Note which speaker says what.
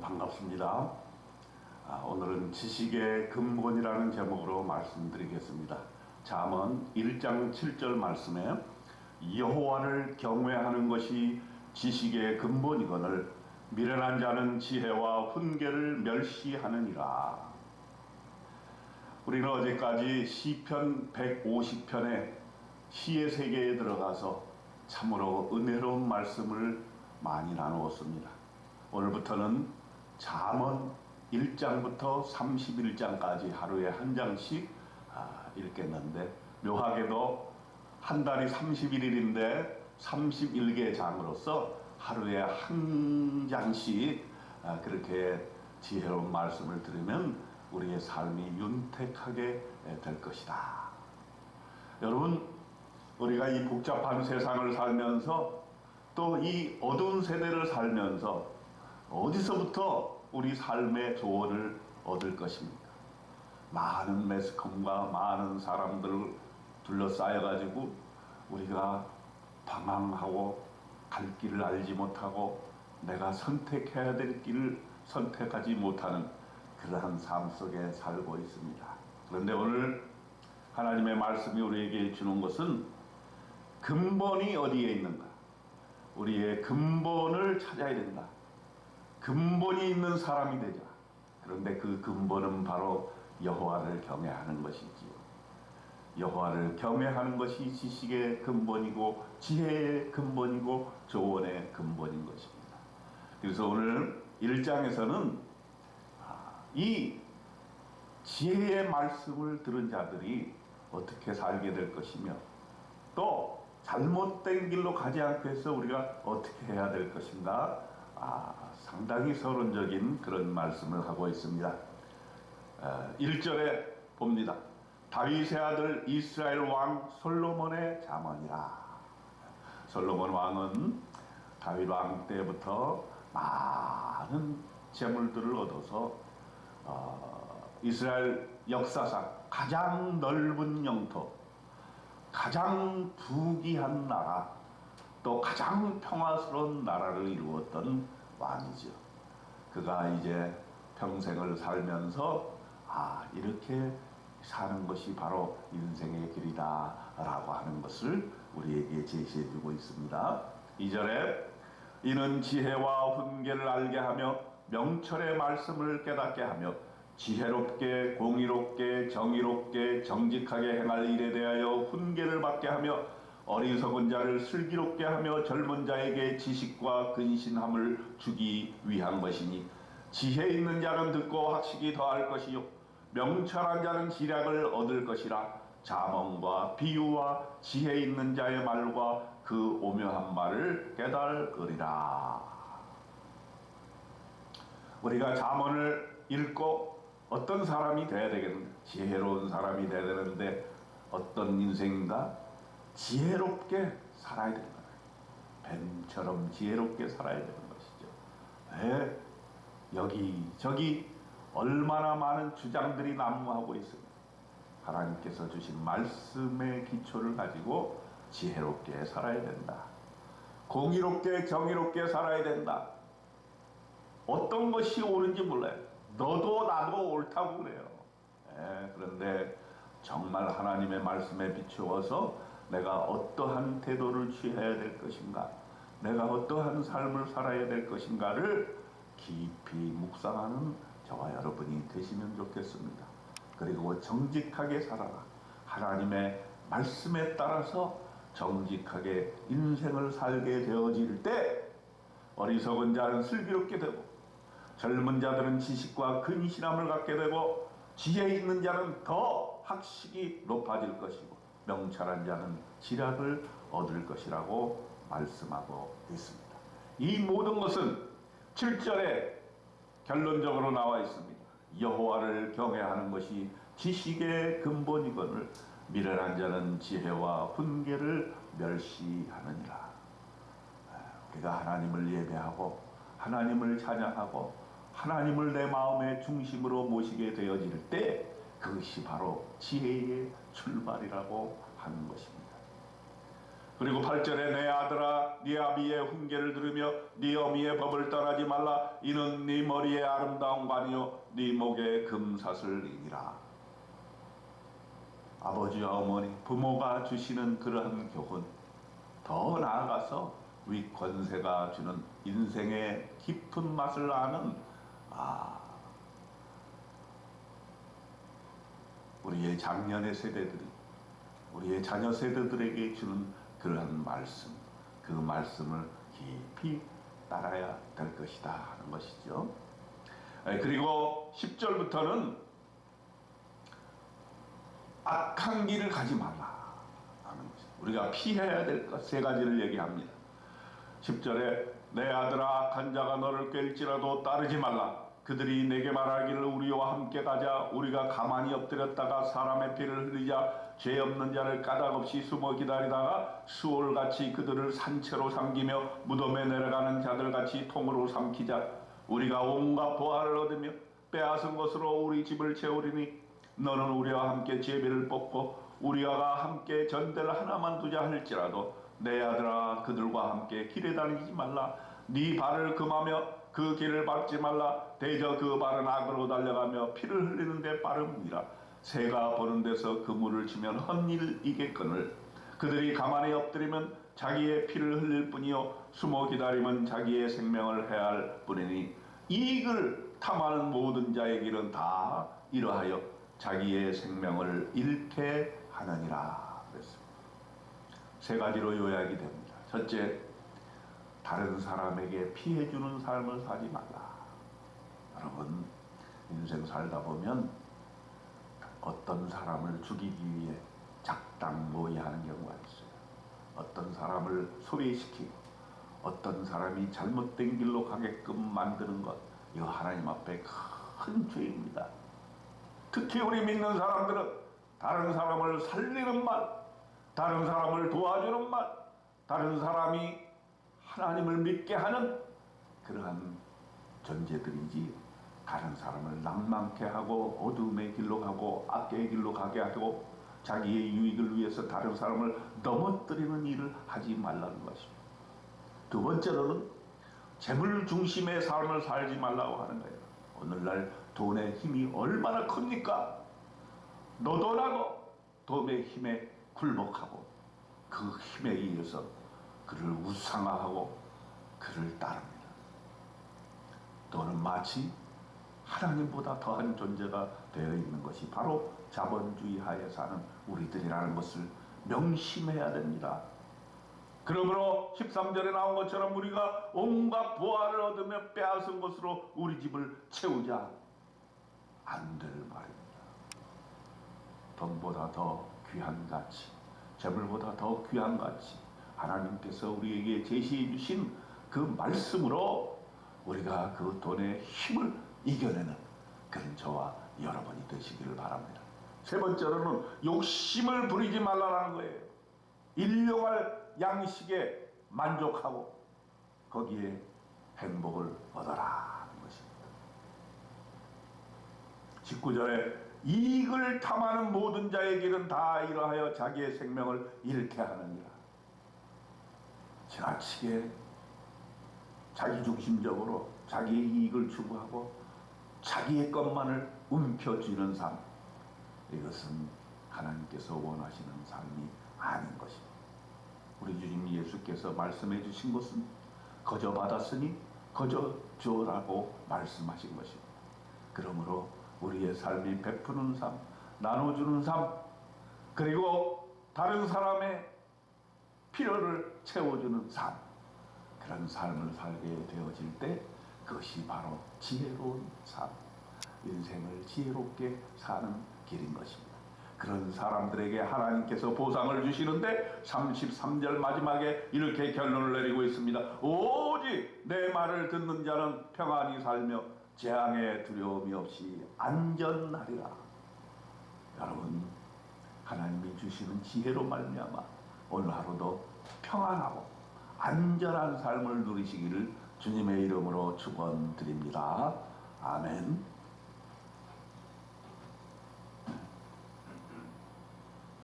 Speaker 1: 반갑습니다. 오늘은 지식의 근본이라는 제목으로 말씀드리겠습니다. 잠언 1장 7절 말씀에 여호와를 경외하는 것이 지식의 근본이거늘 미련한 자는 지혜와 훈계를 멸시하느니라. 우리는 어제까지 시편 150편의 시의 세계에 들어가서 참으로 은혜로운 말씀을 많이 나누었습니다. 오늘부터는 잠언 1장부터 31장까지 하루에 한 장씩 읽겠는데, 묘하게도 한 달이 31일인데 31개 장으로서 하루에 한 장씩 그렇게 지혜로운 말씀을 들으면 우리의 삶이 윤택하게 될 것이다. 여러분, 우리가 이 복잡한 세상을 살면서 또 이 어두운 세대를 살면서 어디서부터 우리 삶의 조언을 얻을 것입니까? 많은 매스컴과 많은 사람들을 둘러싸여가지고 우리가 방황하고 갈 길을 알지 못하고 내가 선택해야 될 길을 선택하지 못하는 그러한 삶 속에 살고 있습니다. 그런데 오늘 하나님의 말씀이 우리에게 주는 것은 근본이 어디에 있는가? 우리의 근본을 찾아야 된다. 근본이 있는 사람이 되자. 그런데 그 근본은 바로 여호와를 경외하는 것이지요. 여호와를 경외하는 것이 지식의 근본이고 지혜의 근본이고 조언의 근본인 것입니다. 그래서 오늘 1장에서는 이 지혜의 말씀을 들은 자들이 어떻게 살게 될 것이며 또 잘못된 길로 가지 않기 위해서 우리가 어떻게 해야 될 것인가, 상당히 서론적인 그런 말씀을 하고 있습니다. 1절에 봅니다. 다윗의 아들 이스라엘 왕 솔로몬의 잠언이라. 솔로몬 왕은 다윗 왕 때부터 많은 재물들을 얻어서 이스라엘 역사상 가장 넓은 영토, 가장 부귀한 나라, 또 가장 평화스러운 나라를 이루었던 왕이죠. 그가 이제 평생을 살면서 이렇게 사는 것이 바로 인생의 길이다 라고 하는 것을 우리에게 제시해 주고 있습니다. 2절에 이는 지혜와 훈계를 알게 하며 명철의 말씀을 깨닫게 하며 지혜롭게 공의롭게 정의롭게 정직하게 행할 일에 대하여 훈계를 받게 하며 어리석은 자를 슬기롭게 하며 젊은 자에게 지식과 근신함을 주기 위한 것이니 지혜 있는 자는 듣고 학식이 더할 것이요 명철한 자는 지략을 얻을 것이라. 잠언과 비유와 지혜 있는 자의 말과 그 오묘한 말을 깨달으리라. 우리가 잠언을 읽고 어떤 사람이 돼야 되겠는데, 지혜로운 사람이 돼야 되는데 어떤 인생인가? 지혜롭게 살아야 되는 거예요. 뱀처럼 지혜롭게 살아야 되는 것이죠. 왜? 여기저기 얼마나 많은 주장들이 난무하고 있습니다. 하나님께서 주신 말씀의 기초를 가지고 지혜롭게 살아야 된다. 공의롭게 정의롭게 살아야 된다. 어떤 것이 옳은지 몰라요. 너도 나도 옳다고 그래요. 그런데 정말 하나님의 말씀에 비추어서 내가 어떠한 태도를 취해야 될 것인가, 내가 어떠한 삶을 살아야 될 것인가를 깊이 묵상하는 저와 여러분이 되시면 좋겠습니다. 그리고 정직하게 살아라. 하나님의 말씀에 따라서 정직하게 인생을 살게 되어질 때 어리석은 자는 슬기롭게 되고 젊은 자들은 지식과 근신함을 갖게 되고 지혜 있는 자는 더 학식이 높아질 것이고 명철한 자는 지략을 얻을 것이라고 말씀하고 있습니다. 이 모든 것은 7절에 결론적으로 나와 있습니다. 여호와를 경외하는 것이 지식의 근본이거늘 미련한 자는 지혜와 훈계를 멸시하느니라. 우리가 하나님을 예배하고 하나님을 찬양하고 하나님을 내 마음의 중심으로 모시게 되어질 때 그것이 바로 지혜의 출발이라고 하는 것입니다. 그리고 8절에 내 아들아 네 아비의 훈계를 들으며 네 어미의 법을 떠나지 말라. 이는 네 머리에 아름다운 관이요 네 목에 금사슬이니라. 아버지와 어머니 부모가 주시는 그러한 교훈, 더 나아가서 우리 권세가 주는 인생의 깊은 맛을 아는 우리의 작년의 세대들이 우리의 자녀 세대들에게 주는 그러한 말씀, 그 말씀을 깊이 따라야 될 것이다 하는 것이죠. 그리고 10절부터는 악한 길을 가지 말라 하는 것이죠. 우리가 피해야 될 것 세 가지를 얘기합니다. 10절에 내 아들아 악한 자가 너를 깰지라도 따르지 말라. 그들이 내게 말하기를 우리와 함께 가자. 우리가 가만히 엎드렸다가 사람의 피를 흘리자. 죄 없는 자를 까닭없이 숨어 기다리다가 수월같이 그들을 산채로 삼키며 무덤에 내려가는 자들같이 통으로 삼키자. 우리가 온갖 보화를 얻으며 빼앗은 것으로 우리 집을 채우리니 너는 우리와 함께 제비를 뽑고 우리와 함께 전대를 하나만 두자 할지라도 내 아들아 그들과 함께 길에 다니지 말라. 네 발을 금하며 그 길을 밟지 말라. 대저 그 발은 악으로 달려가며 피를 흘리는데 빠름이라. 새가 보는 데서 그물을 치면 헛일이겠거늘 그들이 가만히 엎드리면 자기의 피를 흘릴 뿐이요 숨어 기다리면 자기의 생명을 해할 뿐이니 이익을 탐하는 모든 자의 길은 다 이러하여 자기의 생명을 잃게 하느니라 그랬습니다. 세 가지로 요약이 됩니다. 첫째, 다른 사람에게 피해주는 삶을 살지 말라. 여러분, 인생 살다 보면 어떤 사람을 죽이기 위해 작당모의하는 경우가 있어요. 어떤 사람을 소외시키고 어떤 사람이 잘못된 길로 가게끔 만드는 것, 이거 하나님 앞에 큰 죄입니다. 특히 우리 믿는 사람들은 다른 사람을 살리는 말, 다른 사람을 도와주는 말, 다른 사람이 하나님을 믿게 하는 그러한 존재들이지 다른 사람을 낭만케 하고 어둠의 길로 가고 악의 길로 가게 하고 자기의 유익을 위해서 다른 사람을 넘어뜨리는 일을 하지 말라는 것입니다. 두 번째로는 재물 중심의 삶을 살지 말라고 하는 거예요. 오늘날 돈의 힘이 얼마나 큽니까? 노돈하고 돈의 힘에 굴복하고 그 힘에 의해서 그를 우상화하고 그를 따릅니다. 돈은 마치 하나님보다 더한 존재가 되어 있는 것이 바로 자본주의 하에 사는 우리들이라는 것을 명심해야 됩니다. 그러므로 13절에 나온 것처럼 우리가 온갖 보화를 얻으며 빼앗은 것으로 우리 집을 채우자 안 될 말입니다. 돈보다 더 귀한 가치, 재물보다 더 귀한 가치, 하나님께서 우리에게 제시해 주신 그 말씀으로 우리가 그 돈의 힘을 이겨내는 그런 저와 여러분이 되시기를 바랍니다. 세 번째로는 욕심을 부리지 말라는 거예요. 일용할 양식에 만족하고 거기에 행복을 얻어라 하는 것입니다. 19절에 이익을 탐하는 모든 자의 길은 다 이러하여 자기의 생명을 잃게 하느니라. 지나치게 자기중심적으로 자기의 이익을 추구하고 자기의 것만을 움켜쥐는 삶, 이것은 하나님께서 원하시는 삶이 아닌 것입니다. 우리 주님 예수께서 말씀해 주신 것은 거저 받았으니 거저 주라고 말씀하신 것입니다. 그러므로 우리의 삶이 베푸는 삶, 나눠주는 삶, 그리고 다른 사람의 필요를 채워주는 삶, 그런 삶을 살게 되어질 때 그것이 바로 지혜로운 삶, 인생을 지혜롭게 사는 길인 것입니다. 그런 사람들에게 하나님께서 보상을 주시는데 33절 마지막에 이렇게 결론을 내리고 있습니다. 오직 내 말을 듣는 자는 평안히 살며 재앙의 두려움이 없이 안전하리라. 여러분, 하나님이 주시는 지혜로 말미암아 오늘 하루도 평안하고 안전한 삶을 누리시기를 주님의 이름으로 축원드립니다. 아멘.